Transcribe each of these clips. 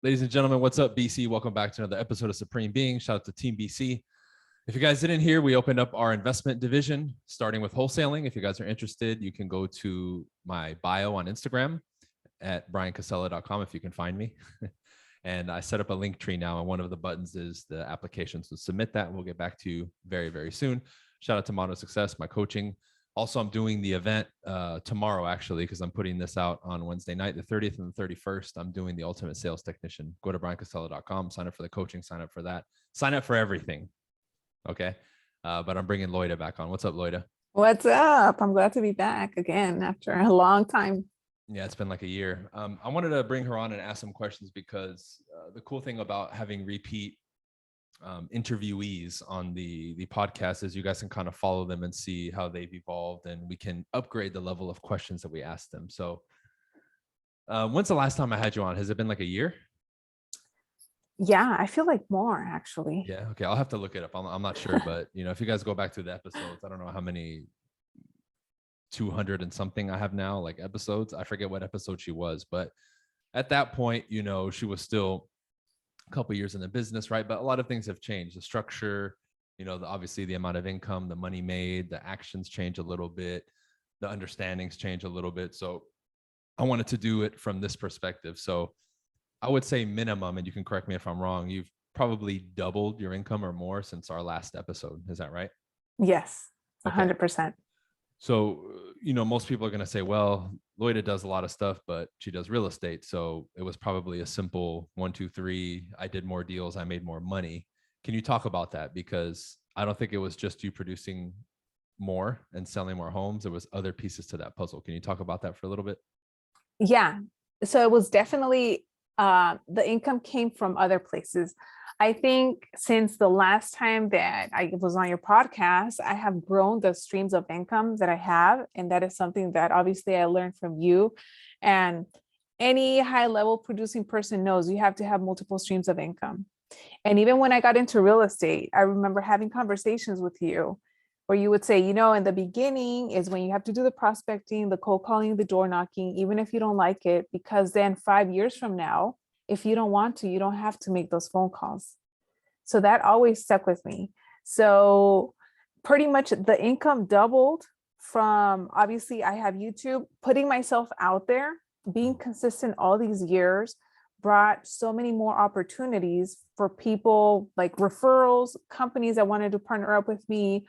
Ladies and gentlemen, what's up, BC? Welcome back to another episode of Supreme Being. Shout out to Team BC. If you guys didn't hear, we opened up our investment division, starting with wholesaling. If you guys are interested, you can go to my bio on Instagram at briancasella.com if you can find me. And I set up a link tree now, and one of the buttons is the application. So submit that, and we'll get back to you very, very soon. Shout out to Model Success, my coaching. Also, I'm doing the event tomorrow, actually, because I'm putting this out on Wednesday night, the 30th and the 31st. I'm doing the Ultimate Sales Technician. Go to briancasella.com, sign up for the coaching, sign up for that, sign up for everything. Okay. But I'm bringing Loida back on. What's up, Loida? What's up? I'm glad to be back again after a long time. Yeah, it's been like a year. I wanted to bring her on and ask some questions because the cool thing about having repeat interviewees on the podcast is you guys can kind of follow them and see how they've evolved, and we can upgrade the level of questions that we ask them. So when's the last time I had you on? Has it been like a year? Yeah, I feel like more actually. Yeah. Okay. I'll have to look it up. I'm not sure, but if you guys go back through the episodes, I don't know how many 200 and something I have now, like episodes. I forget what episode she was, but at that point, she was still a couple years in the business, right? But a lot of things have changed. The structure, obviously the amount of income, the money made, the actions change a little bit, the understandings change a little bit. So I wanted to do it from this perspective. So I would say minimum, and you can correct me if I'm wrong, you've probably doubled your income or more since our last episode. Is that right? Yes, Okay. 100%. So, most people are going to say, well, Loida does a lot of stuff, but she does real estate. So it was probably a simple 1, 2, 3. I did more deals. I made more money. Can you talk about that? Because I don't think it was just you producing more and selling more homes. There was other pieces to that puzzle. Can you talk about that for a little bit? Yeah. So it was definitely the income came from other places. I think since the last time that I was on your podcast, I have grown the streams of income that I have. And that is something that obviously I learned from you. And any high level producing person knows you have to have multiple streams of income. And even when I got into real estate, I remember having conversations with you where you would say, in the beginning is when you have to do the prospecting, the cold calling, the door knocking, even if you don't like it, because then 5 years from now, if you don't want to, you don't have to make those phone calls. So that always stuck with me. So pretty much the income doubled from, obviously I have YouTube, putting myself out there, being consistent all these years brought so many more opportunities for people, like referrals, companies that wanted to partner up with me,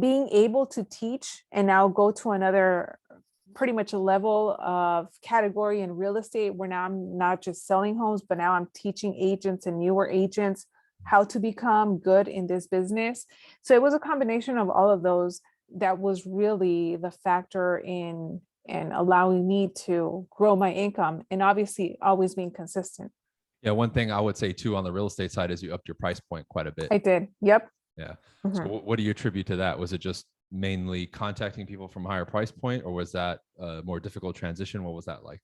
being able to teach and now go to another pretty much a level of category in real estate where now I'm not just selling homes, but now I'm teaching agents and newer agents how to become good in this business. So it was a combination of all of those that was really the factor in allowing me to grow my income, and obviously always being consistent. Yeah. One thing I would say too on the real estate side is you upped your price point quite a bit. I did. Yep. Yeah. So what do you attribute to that? Was it just mainly contacting people from a higher price point, or was that a more difficult transition? What was that like?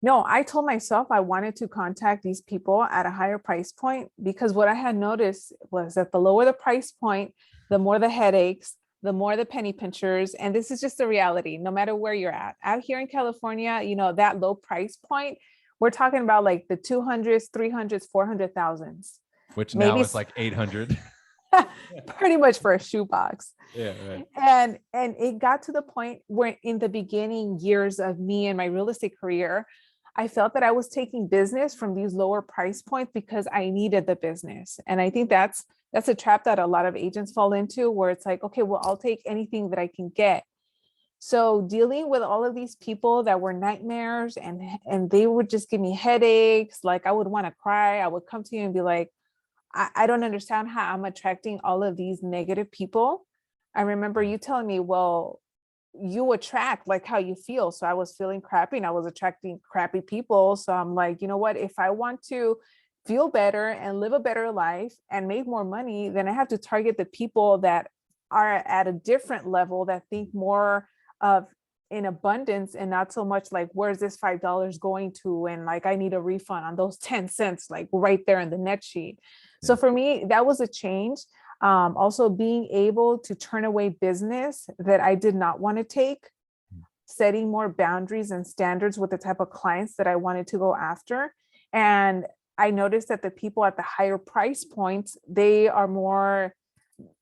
No, I told myself I wanted to contact these people at a higher price point, because what I had noticed was that the lower the price point, the more the headaches, the more the penny pinchers. And this is just the reality, no matter where you're at. Out here in California, that low price point, we're talking about like the 200s, 300s, 400,000s. Which now maybe is like 800. Pretty much for a shoebox. Yeah, right. And it got to the point where in the beginning years of me and my real estate career, I felt that I was taking business from these lower price points because I needed the business. And I think that's a trap that a lot of agents fall into, where it's like, okay, well, I'll take anything that I can get. So dealing with all of these people that were nightmares, and they would just give me headaches. Like I would want to cry. I would come to you and be like, I don't understand how I'm attracting all of these negative people. I remember you telling me, well, you attract like how you feel. So I was feeling crappy and I was attracting crappy people. So I'm like, you know what, if I want to feel better and live a better life and make more money, then I have to target the people that are at a different level, that think more of in abundance and not so much like, where's this $5 going to? And like, I need a refund on those 10 cents, like right there in the net sheet. So for me, that was a change. Also being able to turn away business that I did not want to take setting more boundaries and standards with the type of clients that I wanted to go after. And I noticed that the people at the higher price points, they are more,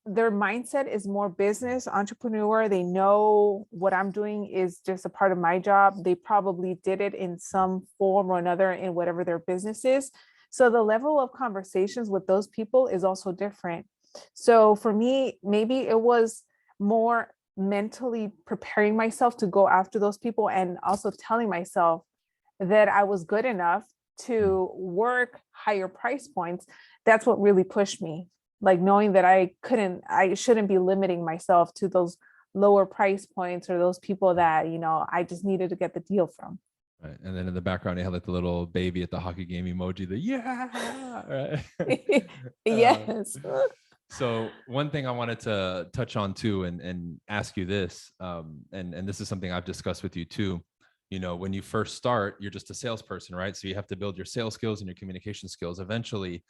their mindset is more business entrepreneur. They know what I'm doing is just a part of my job. They probably did it in some form or another in whatever their business is. So the level of conversations with those people is also different. So for me, maybe it was more mentally preparing myself to go after those people and also telling myself that I was good enough to work higher price points. That's what really pushed me. Like knowing that I shouldn't be limiting myself to those lower price points or those people that, you know, I just needed to get the deal from. Right. And then in the background, you had like the little baby at the hockey game emoji, the yeah, right. Yes. So one thing I wanted to touch on too, and ask you this, and this is something I've discussed with you too. You know, when you first start, you're just a salesperson, right? So you have to build your sales skills and your communication skills. Eventually,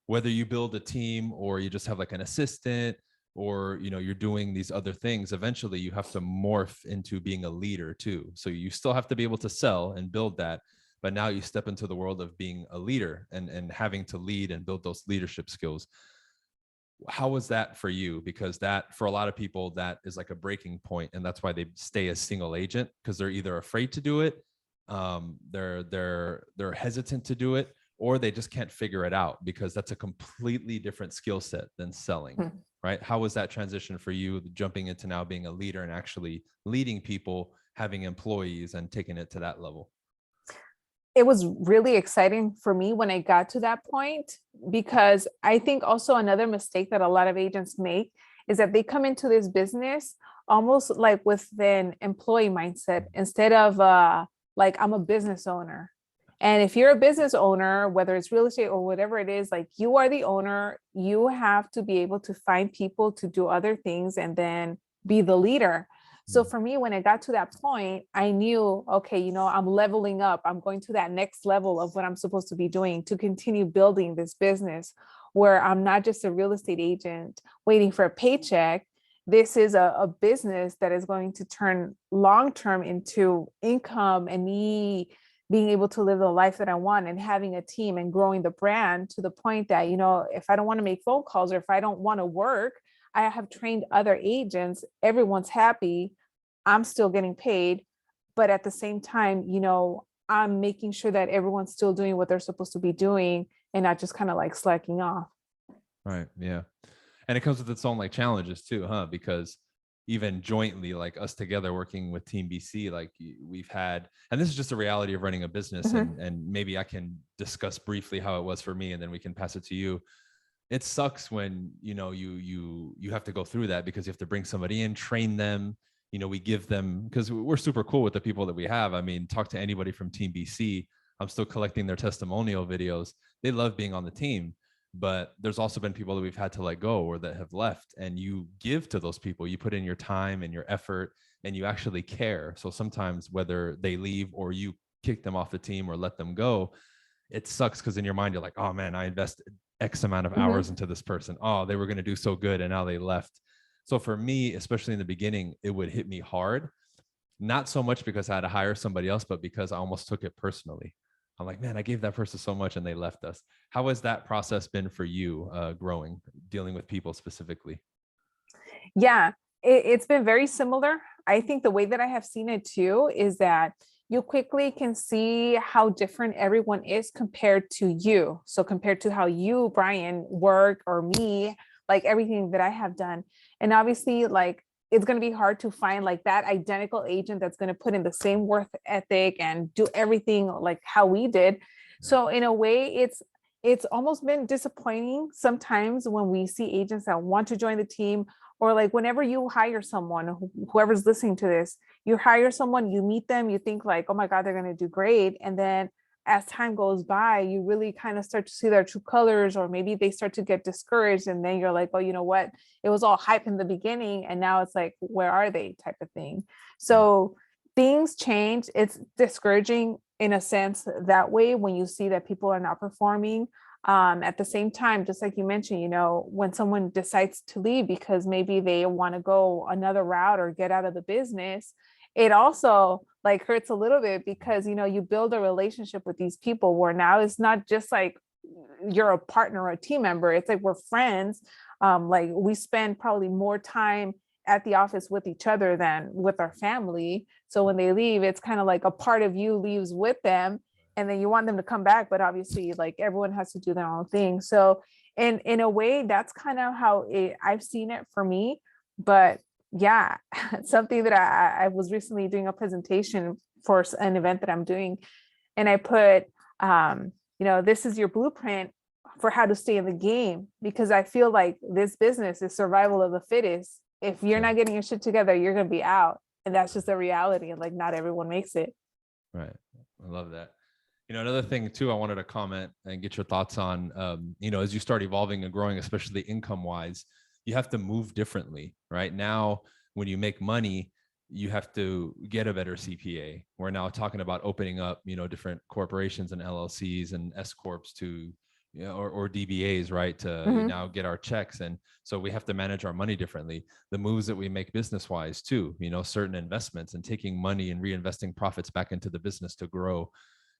whether you build a team or you just have like an assistant, or you know you're doing these other things, eventually you have to morph into being a leader too. So you still have to be able to sell and build that, but now you step into the world of being a leader and having to lead and build those leadership skills. How was that for you? Because that, for a lot of people, that is like a breaking point, and that's why they stay as single agent, because they're either afraid to do it, they're hesitant to do it, or they just can't figure it out, because that's a completely different skill set than selling. Right? How was that transition for you, jumping into now being a leader and actually leading people, having employees, and taking it to that level? It was really exciting for me when I got to that point, because I think also another mistake that a lot of agents make is that they come into this business almost like with an employee mindset instead of like I'm a business owner. And if you're a business owner, whether it's real estate or whatever it is, like you are the owner, you have to be able to find people to do other things and then be the leader. So for me, when I got to that point, I knew, okay, you know, I'm leveling up. I'm going to that next level of what I'm supposed to be doing to continue building this business where I'm not just a real estate agent waiting for a paycheck. This is a business that is going to turn long-term into income and me being able to live the life that I want and having a team and growing the brand to the point that, you know, if I don't want to make phone calls or if I don't want to work, I have trained other agents, everyone's happy, I'm still getting paid, but at the same time, you know, I'm making sure that everyone's still doing what they're supposed to be doing and not just kind of like slacking off. Right. Yeah. And it comes with its own like challenges too, huh? Because even jointly, like us together working with Team BC, like we've had, and this is just a reality of running a business. And maybe I can discuss briefly how it was for me, and then we can pass it to you. It sucks when, you know, you have to go through that, because you have to bring somebody in, train them. You know, we give them, because we're super cool with the people that we have. I mean, talk to anybody from Team BC. I'm still collecting their testimonial videos. They love being on the team, but there's also been people that we've had to let go or that have left, and you give to those people. You put in your time and your effort, and you actually care. So sometimes whether they leave or you kick them off the team or let them go, it sucks, because in your mind you're like, oh man, I invested X amount of hours into this person. Oh, they were going to do so good and now they left. So for me, especially in the beginning, it would hit me hard. Not so much because I had to hire somebody else, but because I almost took it personally. I'm like, man, I gave that person so much and they left us. How has that process been for you, growing, dealing with people specifically? Yeah, it's been very similar. I think the way that I have seen it too is that you quickly can see how different everyone is compared to you. So compared to how you, Brian, work, or me, like everything that I have done. And obviously, like it's going to be hard to find like that identical agent that's going to put in the same work ethic and do everything like how we did. So in a way, it's almost been disappointing sometimes when we see agents that want to join the team, or like whenever you hire someone, whoever's listening to this, you hire someone, you meet them, you think like, oh my God, they're going to do great. And then as time goes by, you really kind of start to see their true colors, or maybe they start to get discouraged. And then you're like, oh, you know what? It was all hype in the beginning. And now it's like, where are they type of thing. So things change. It's discouraging in a sense that way when you see that people are not performing. At the same time, just like you mentioned, you know, when someone decides to leave because maybe they want to go another route or get out of the business, it also like hurts a little bit because, you know, you build a relationship with these people where now it's not just like you're a partner or a team member. It's like we're friends. Like we spend probably more time at the office with each other than with our family. So when they leave, it's kind of like a part of you leaves with them, and then you want them to come back, but obviously like everyone has to do their own thing. So in a way, that's kind of how I've seen it for me. But yeah, something that I was recently doing a presentation for an event that I'm doing, and I put, you know, this is your blueprint for how to stay in the game, because I feel like this business is survival of the fittest. If you're not getting your shit together, you're going to be out. And that's just the reality. And like, not everyone makes it. Right. I love that. You know, another thing too, I wanted to comment and get your thoughts on, you know, as you start evolving and growing, especially income wise, you have to move differently, right? Now, when you make money, you have to get a better CPA. We're now talking about opening up, you know, different corporations and LLCs and S corps to, you know, or DBAs, right, to now get our checks. And so we have to manage our money differently. The moves that we make business wise too, you know, certain investments and taking money and reinvesting profits back into the business to grow.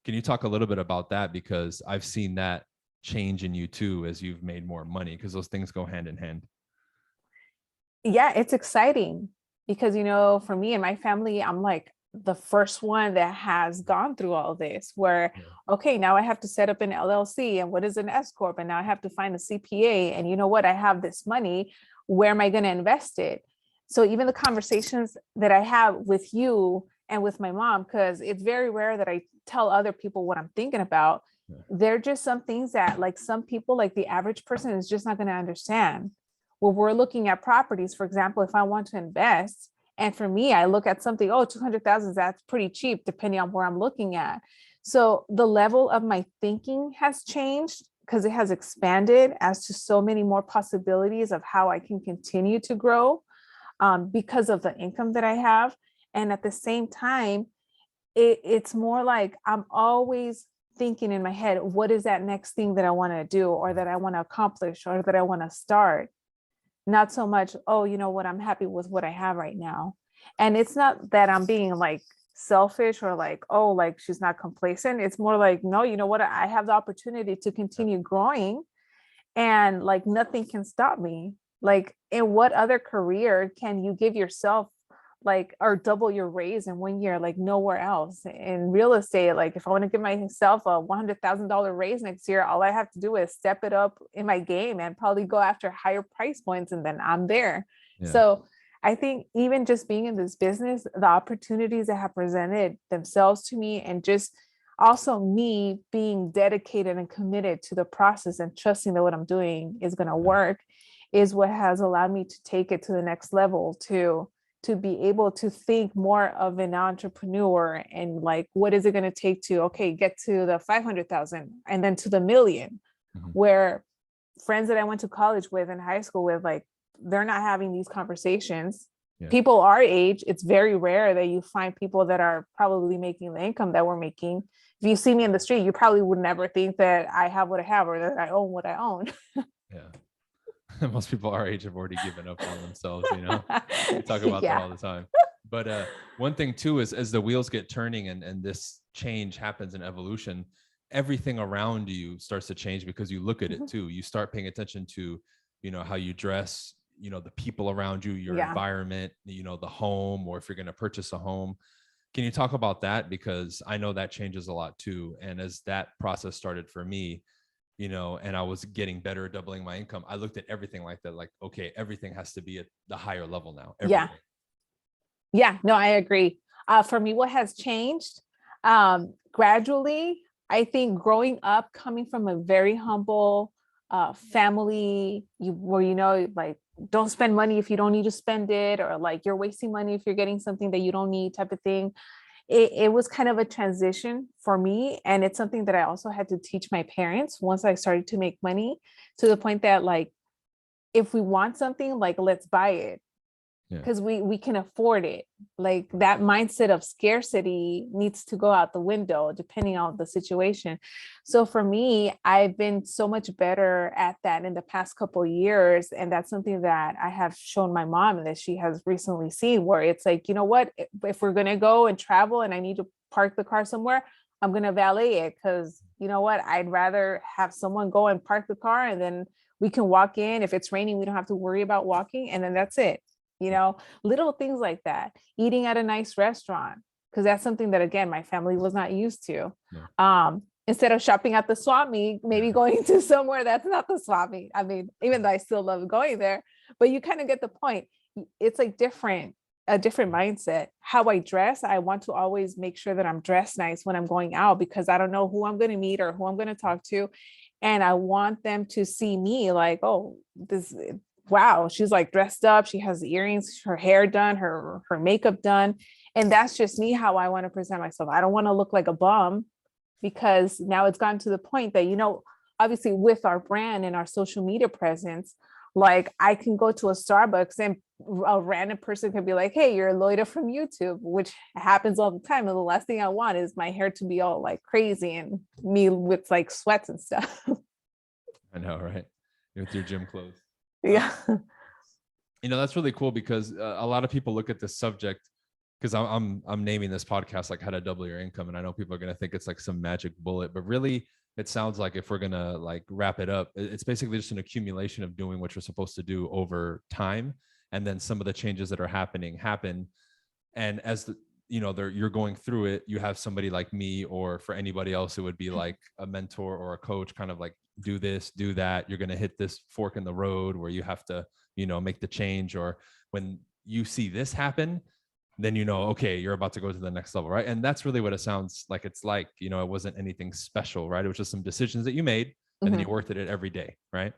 Can you talk a little bit about that? Because I've seen that change in you too as you've made more money, because those things go hand in hand. Yeah, it's exciting because, you know, for me and my family, I'm like the first one that has gone through all this where, okay, now I have to set up an LLC, and what is an S corp? And now I have to find a CPA, and you know what? I have this money. Where am I going to invest it? So even the conversations that I have with you and with my mom, because it's very rare that I tell other people what I'm thinking about. They're just some things that like some people, like the average person is just not going to understand. Well, we're looking at properties, for example, if I want to invest, and for me, I look at something, oh, 200,000, that's pretty cheap, depending on where I'm looking at. So the level of my thinking has changed because it has expanded as to so many more possibilities of how I can continue to grow because of the income that I have. And at the same time, it's more like I'm always thinking in my head, what is that next thing that I want to do, or that I want to accomplish, or that I want to start? Not so much, oh, you know what, I'm happy with what I have right now. And it's not that I'm being like selfish or like, oh, like she's not complacent. It's more like, no, you know what, I have the opportunity to continue growing, and like nothing can stop me. Like, in what other career can you give yourself like or double your raise in 1 year? Like nowhere else. In real estate, like if I want to give myself a $100,000 raise next year, all I have to do is step it up in my game and probably go after higher price points, and then I'm there. So I think even just being in this business, the opportunities that have presented themselves to me, and just also me being dedicated and committed to the process and trusting that what I'm doing is going to work, is what has allowed me to take it to the next level, to be able to think more of an entrepreneur, and like, what is it going to take to, okay, get to the 500,000 and then to the million, where friends that I went to college with and high school with, like, they're not having these conversations. People our age, it's very rare that you find people that are probably making the income that we're making. If you see me in the street, you probably would never think that I have what I have, or that I own what I own. Most people our age have already given up on themselves, you know. We talk about that all the time. But one thing too is, as the wheels get turning and this change happens in evolution, everything around you starts to change, because you look at it too. You start paying attention to, you know, how you dress, you know, the people around you, your environment, you know, the home, or if you're going to purchase a home. Can you talk about that? Because I know that changes a lot too. And as that process started for me, you know, and I was getting better, doubling my income, I looked at everything like that, like, okay, everything has to be at the higher level now. Everything. No, I agree. For me, what has changed gradually, I think growing up, coming from a very humble family, where, you know, like, don't spend money if you don't need to spend it, or like you're wasting money if you're getting something that you don't need, type of thing. It was kind of a transition for me. And it's something that I also had to teach my parents once I started to make money, to the point that, like, if we want something, like, let's buy it. Yeah. because we can afford it. Like that mindset of scarcity needs to go out the window depending on the situation. So for me, I've been so much better at that in the past couple of years, and that's something that I have shown my mom and that she has recently seen, where it's like, you know what, if we're going to go and travel and I need to park the car somewhere, I'm going to valet it, because you know what, I'd rather have someone go and park the car, and then we can walk in. If it's raining, we don't have to worry about walking, and then that's it. Little things like that. Eating at a nice restaurant, because that's something that, again, my family was not used to. Yeah. Instead of shopping at the swap meet, maybe going to somewhere that's not the swap meet. I mean, even though I still love going there, but you kind of get the point. It's like a different mindset. How I dress, I want to always make sure that I'm dressed nice when I'm going out, because I don't know who I'm going to meet or who I'm going to talk to. And I want them to see me like, oh, wow, she's like dressed up. She has the earrings, her hair done, her makeup done. And that's just me, how I want to present myself. I don't want to look like a bum, because now it's gotten to the point that, obviously with our brand and our social media presence, like I can go to a Starbucks and a random person could be like, hey, you're Loida from YouTube, which happens all the time. And the last thing I want is my hair to be all like crazy and me with like sweats and stuff. I know, right? With your gym clothes. Yeah. That's really cool, because a lot of people look at this subject, because I'm naming this podcast like how to double your income, and I know people are going to think it's like some magic bullet, but really it sounds like, if we're going to like wrap it up, it's basically just an accumulation of doing what you're supposed to do over time, and then some of the changes that are happen, and as you're going through it, you have somebody like me, or for anybody else it would be like a mentor or a coach, kind of like, do this, do that, you're going to hit this fork in the road where you have to make the change, or when you see this happen, then okay, you're about to go to the next level, right? And that's really what it sounds like. It's like, it wasn't anything special, right? It was just some decisions that you made, and then you worked at it every day, right?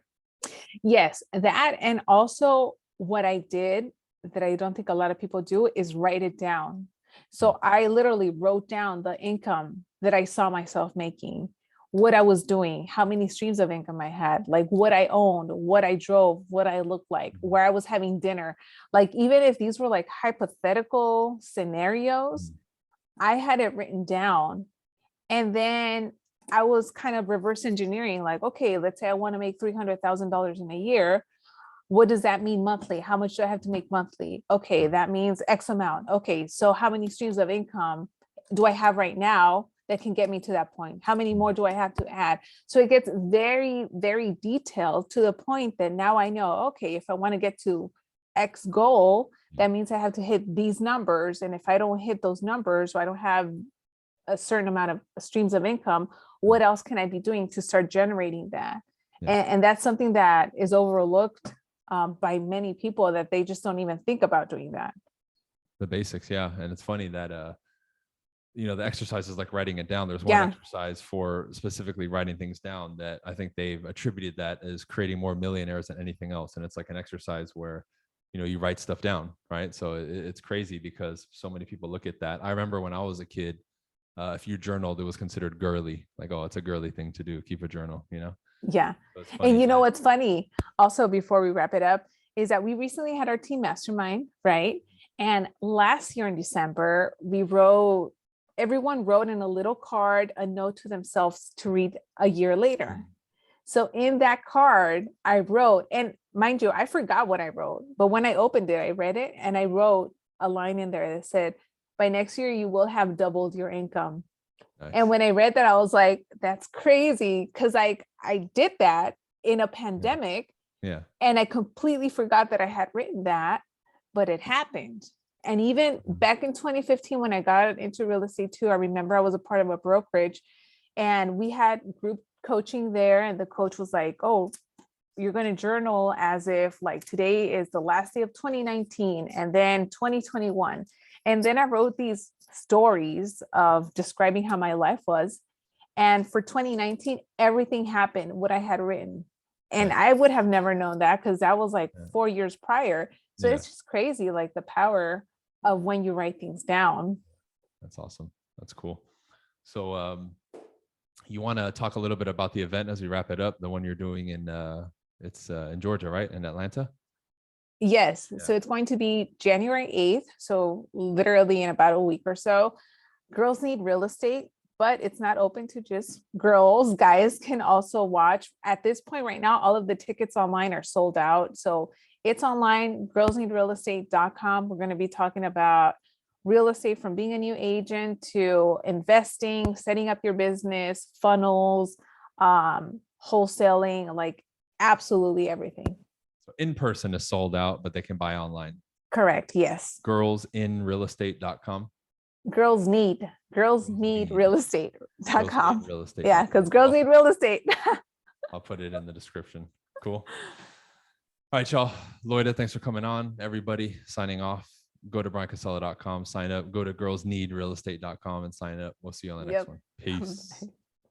Yes, that. And also what I did that I don't think a lot of people do is write it down. So I literally wrote down the income that I saw myself making, what I was doing, how many streams of income I had, like what I owned, what I drove, what I looked like, where I was having dinner. Like, even if these were like hypothetical scenarios, I had it written down. And then I was kind of reverse engineering, like, okay, let's say I want to make $300,000 in a year. What does that mean monthly? How much do I have to make monthly? Okay, that means X amount. Okay, so how many streams of income do I have right now that can get me to that point? How many more do I have to add? So it gets very, very detailed, to the point that now I know, okay, if I want to get to X goal, that means I have to hit these numbers. And if I don't hit those numbers, or I don't have a certain amount of streams of income, what else can I be doing to start generating that? Yeah. And that's something that is overlooked by many people, that they just don't even think about doing that. The basics. Yeah. And it's funny that, the exercise is like writing it down. There's one exercise for specifically writing things down that I think they've attributed that as creating more millionaires than anything else. And it's like an exercise where, you write stuff down, right? So it's crazy, because so many people look at that. I remember when I was a kid, if you journaled, it was considered girly. Like, oh, it's a girly thing to do. Keep a journal, Yeah. So And what's funny also, before we wrap it up, is that we recently had our team mastermind, right? And last year in December, everyone wrote in a little card, a note to themselves to read a year later. So in that card, I wrote, and mind you, I forgot what I wrote, but when I opened it, I read it, and I wrote a line in there that said, by next year, you will have doubled your income. Nice. And when I read that, I was like, that's crazy. Cause I did that in a pandemic. Yeah. And I completely forgot that I had written that, but it happened. And even back in 2015, when I got into real estate too, I remember I was a part of a brokerage, and we had group coaching there. And the coach was like, oh, you're going to journal as if like today is the last day of 2019 and then 2021. And then I wrote these stories of describing how my life was. And for 2019, everything happened, what I had written. And I would have never known that, because that was like 4 years prior. So it's just crazy, like the power of when you write things down. That's awesome. That's cool. So you want to talk a little bit about the event as we wrap it up, the one you're doing in, it's in Georgia, right? In Atlanta? Yes. Yeah. So it's going to be January 8th. So literally in about a week or so. Girls Need Real Estate, but it's not open to just girls. Guys can also watch. At this point right now, all of the tickets online are sold out. So it's online, girlsneedrealestate.com. We're going to be talking about real estate from being a new agent to investing, setting up your business, funnels, wholesaling, like absolutely everything. So in person is sold out, but they can buy online. Correct. Yes. Girlsinrealestate.com. Girls need Need. realestate.com. Realestate. Yeah, because girls need real estate. I'll put it in the description. Cool. All right, y'all. Loida, thanks for coming on. Everybody signing off. Go to briancasella.com, sign up. Go to girlsneedrealestate.com and sign up. We'll see you on the next one. Peace.